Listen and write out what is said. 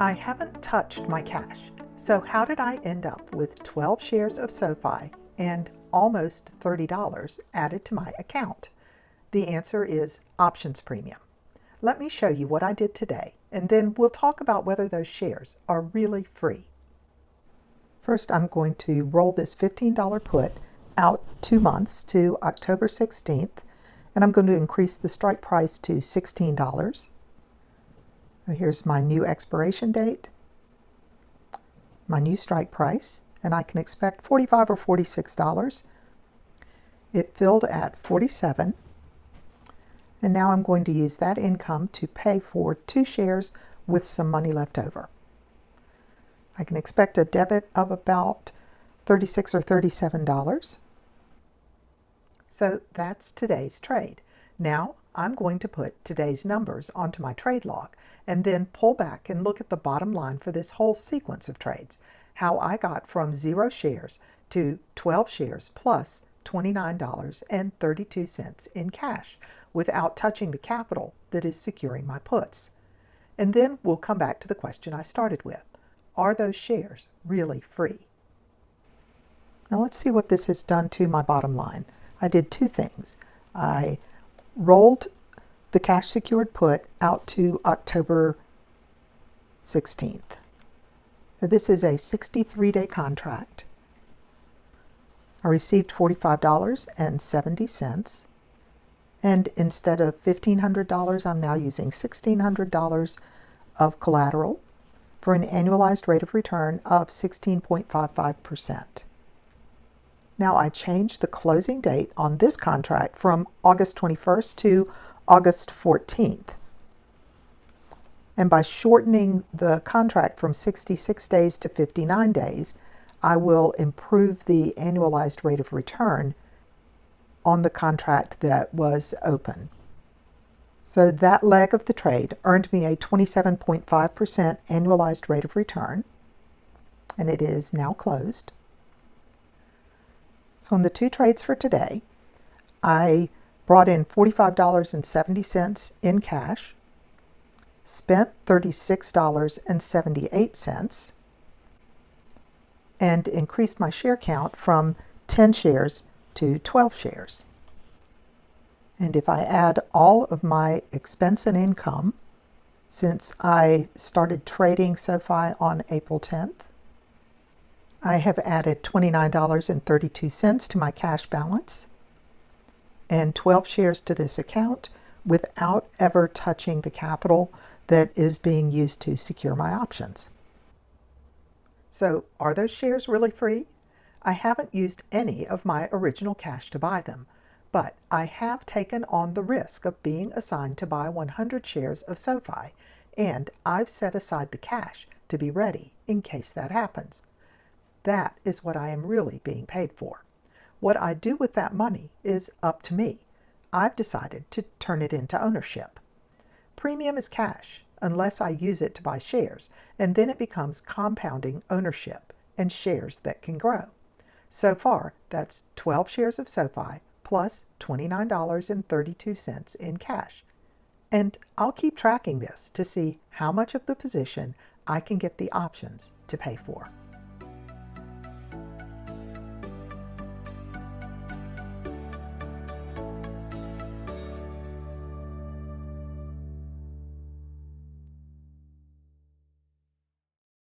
I haven't touched my cash, so how did I end up with 12 shares of SoFi and almost $30 added to my account? The answer is options premium. Let me show you what I did today, and then we'll talk about whether those shares are really free. First, I'm going to roll this $15 put out 2 months to October 16th, and I'm going to increase the strike price to $16. Here's my new expiration date, my new strike price, and I can expect $45 or $46. It filled at 47, and now I'm going to use that income to pay for 2 shares with some money left over. I can expect a debit of about $36 or $37. So that's today's trade. Now I'm going to put today's numbers onto my trade log and then pull back and look at the bottom line for this whole sequence of trades, how I got from 0 shares to 12 shares plus $29.32 in cash without touching the capital that is securing my puts. And then we'll come back to the question I started with. Are those shares really free? Now let's see what this has done to my bottom line. I did 2 things. I rolled the cash secured put out to October 16th. Now, this is a 63-day contract. I received $45.70, and instead of $1,500, I'm now using $1,600 of collateral for an annualized rate of return of 16.55%. Now I changed the closing date on this contract from August 21st to August 14th. And by shortening the contract from 66 days to 59 days, I will improve the annualized rate of return on the contract that was open. So that leg of the trade earned me a 27.5% annualized rate of return, and it is now closed. So on the 2 trades for today, I brought in $45.70 in cash, spent $36.78, and increased my share count from 10 shares to 12 shares. And if I add all of my expense and income, since I started trading SoFi on April 10th, I have added $29.32 to my cash balance and 12 shares to this account without ever touching the capital that is being used to secure my options. So are those shares really free? I haven't used any of my original cash to buy them, but I have taken on the risk of being assigned to buy 100 shares of SoFi, and I've set aside the cash to be ready in case that happens. That is what I am really being paid for. What I do with that money is up to me. I've decided to turn it into ownership. Premium is cash unless I use it to buy shares, and then it becomes compounding ownership and shares that can grow. So far, that's 12 shares of SoFi plus $29.32 in cash. And I'll keep tracking this to see how much of the position I can get the options to pay for.